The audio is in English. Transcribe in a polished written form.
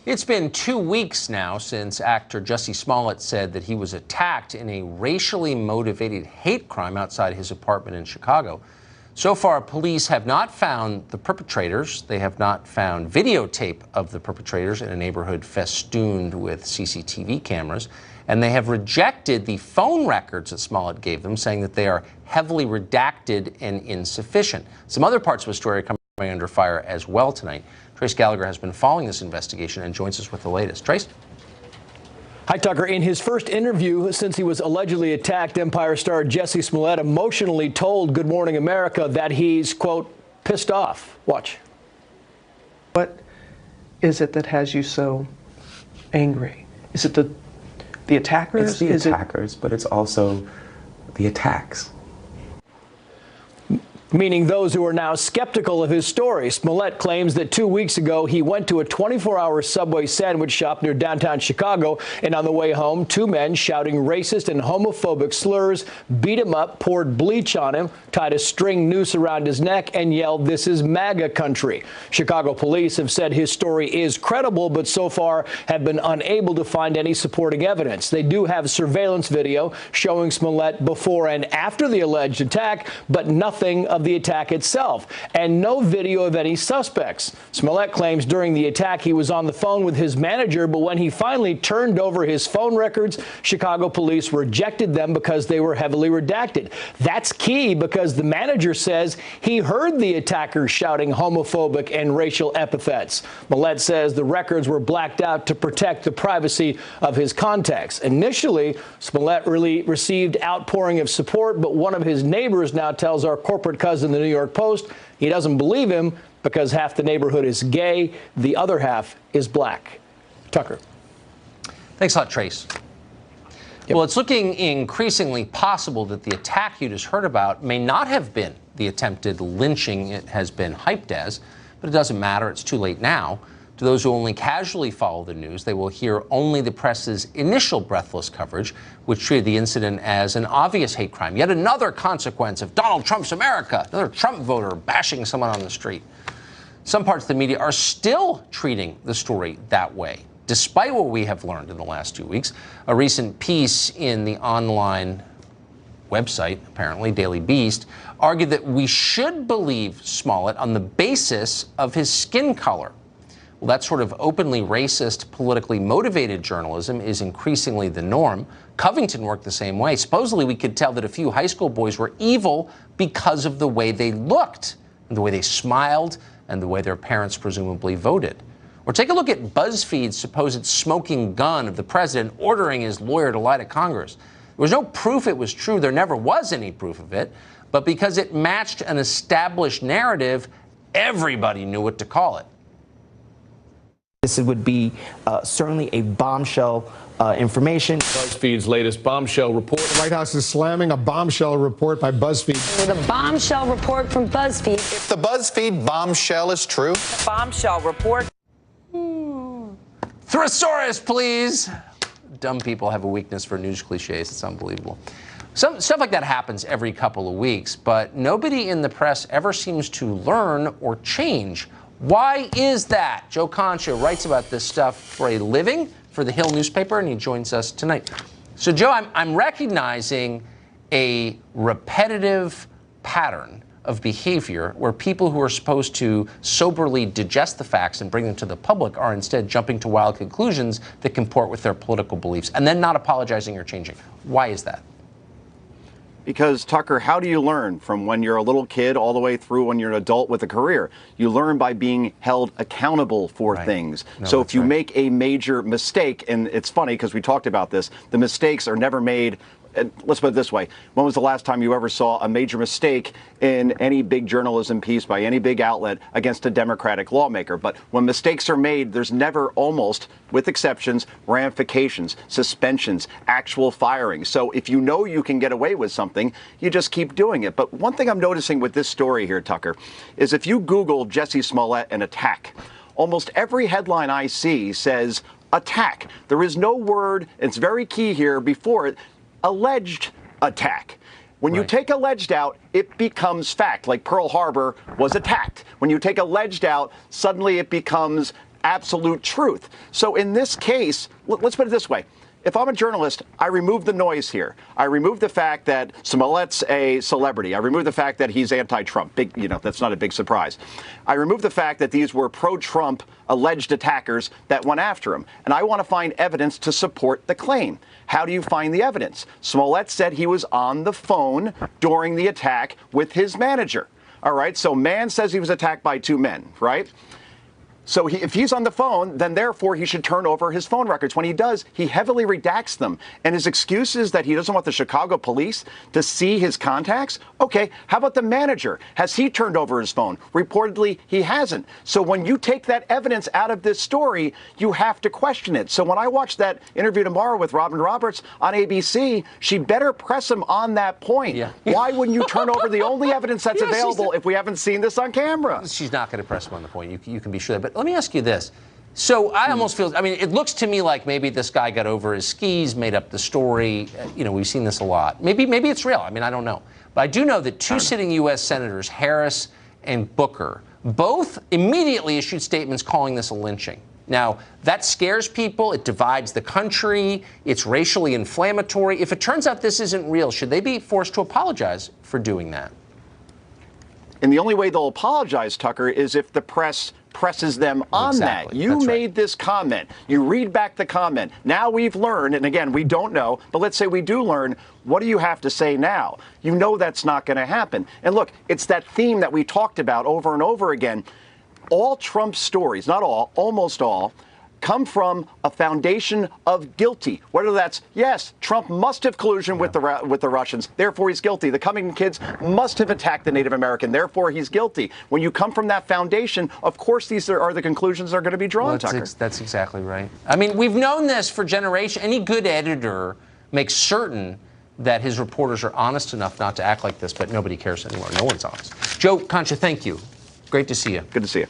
It's been 2 weeks now since actor Jussie Smollett said that he was attacked in a racially motivated hate crime outside his apartment in Chicago. So far, police have not found the perpetrators. They have not found videotape of the perpetrators in a neighborhood festooned with CCTV cameras. And they have rejected the phone records that Smollett gave them, saying that they are heavily redacted and insufficient. Some other parts of the story are coming under fire as well tonight. Trace Gallagher has been following this investigation and joins us with the latest. Trace? Hi, Tucker. In his first interview since he was allegedly attacked, Empire star Jussie Smollett emotionally told Good Morning America that he's, quote, pissed off. Watch. What is it that has you so angry? Is it the attackers? It's the attackers, but it's also the attacks. Meaning those who are now skeptical of his story. Smollett claims that 2 weeks ago he went to a 24-hour Subway sandwich shop near downtown Chicago, and on the way home, two men shouting racist and homophobic slurs beat him up, poured bleach on him, tied a string noose around his neck, and yelled, "This is MAGA country." Chicago police have said his story is credible, but so far have been unable to find any supporting evidence. They do have surveillance video showing Smollett before and after the alleged attack, but nothing of the attack itself, and no video of any suspects. Smollett claims during the attack he was on the phone with his manager, but when he finally turned over his phone records, Chicago police rejected them because they were heavily redacted. That's key because the manager says he heard the attackers shouting homophobic and racial epithets. Smollett says the records were blacked out to protect the privacy of his contacts. Initially, Smollett really received outpouring of support, but one of his neighbors now tells our corporate cousin in the New York Post he doesn't believe him because half the neighborhood is gay, the other half is black. Tucker. Thanks a lot, Trace. Yep. Well, it's looking increasingly possible that the attack you just heard about may not have been the attempted lynching it has been hyped as, but it doesn't matter. It's too late now. To those who only casually follow the news, they will hear only the press's initial breathless coverage, which treated the incident as an obvious hate crime. Yet another consequence of Donald Trump's America, another Trump voter bashing someone on the street. Some parts of the media are still treating the story that way, despite what we have learned in the last 2 weeks. A recent piece in the online website, apparently, Daily Beast, argued that we should believe Smollett on the basis of his skin color. Well, that sort of openly racist, politically motivated journalism is increasingly the norm. Covington worked the same way. Supposedly, we could tell that a few high school boys were evil because of the way they looked, and the way they smiled, and the way their parents presumably voted. Or take a look at BuzzFeed's supposed smoking gun of the president ordering his lawyer to lie to Congress. There was no proof it was true. There never was any proof of it. But because it matched an established narrative, everybody knew what to call it. This would be certainly a bombshell information. BuzzFeed's latest bombshell report. The White House is slamming a bombshell report by BuzzFeed. With a bombshell report from BuzzFeed. If the BuzzFeed bombshell is true. Bombshell report. Thesaurus, please. Dumb people have a weakness for news cliches. It's unbelievable. Some stuff like that happens every couple of weeks, but nobody in the press ever seems to learn or change. Why is that? Joe Concha writes about this stuff for a living for the Hill newspaper, and he joins us tonight. So, Joe, I'm recognizing a repetitive pattern of behavior where people who are supposed to soberly digest the facts and bring them to the public are instead jumping to wild conclusions that comport with their political beliefs and then not apologizing or changing. Why is that? Because, Tucker, how do you learn from when you're a little kid all the way through when you're an adult with a career? You learn by being held accountable for things. No, so if you right. make a major mistake, and it's funny because we talked about this, the mistakes are never made. Let's put it this way. When was the last time you ever saw a major mistake in any big journalism piece by any big outlet against a Democratic lawmaker? But when mistakes are made, there's never, almost, with exceptions, ramifications, suspensions, actual firing. So if you know you can get away with something, you just keep doing it. But one thing I'm noticing with this story here, Tucker, is if you Google Jussie Smollett and attack, almost every headline I see says attack. There is no word, it's very key here, before it, alleged attack. When you take alleged out, it becomes fact, like Pearl Harbor was attacked. When you take alleged out, suddenly it becomes absolute truth. So in this case, let's put it this way. If I'm a journalist, I remove the noise here. I remove the fact that Smollett's a celebrity. I remove the fact that he's anti-Trump. That's not a big surprise. I remove the fact that these were pro-Trump alleged attackers that went after him. And I want to find evidence to support the claim. How do you find the evidence? Smollett said he was on the phone during the attack with his manager. All right, so man says he was attacked by two men, right? So if he's on the phone, then therefore he should turn over his phone records. When he does, he heavily redacts them. And his excuse is that he doesn't want the Chicago police to see his contacts? Okay, how about the manager? Has he turned over his phone? Reportedly, he hasn't. So when you take that evidence out of this story, you have to question it. So when I watch that interview tomorrow with Robin Roberts on ABC, she better press him on that point. Yeah. Why wouldn't you turn over the only evidence that's available if we haven't seen this on camera? She's not going to press him on the point. You can be sure. But let me ask you this. So I almost feel, I mean, it looks to me like maybe this guy got over his skis, made up the story. We've seen this a lot. Maybe it's real. I mean, I don't know. But I do know that two sitting U.S. senators, Harris and Booker, both immediately issued statements calling this a lynching. Now, that scares people. It divides the country. It's racially inflammatory. If it turns out this isn't real, should they be forced to apologize for doing that? And the only way they'll apologize, Tucker, is if the press presses them on that. You made this comment. You read back the comment. Now we've learned, and again, we don't know, but let's say we do learn, what do you have to say now? You know that's not going to happen. And look, it's that theme that we talked about over and over again. All Trump stories, not all, almost all, come from a foundation of guilty. Whether that's, yes, Trump must have collusion with the Russians, therefore he's guilty. The Covington kids must have attacked the Native American, therefore he's guilty. When you come from that foundation, of course these are the conclusions that are going to be drawn, Tucker. That's exactly right. I mean, we've known this for generations. Any good editor makes certain that his reporters are honest enough not to act like this, but nobody cares anymore. No one's honest. Joe, Concha, thank you. Great to see you. Good to see you.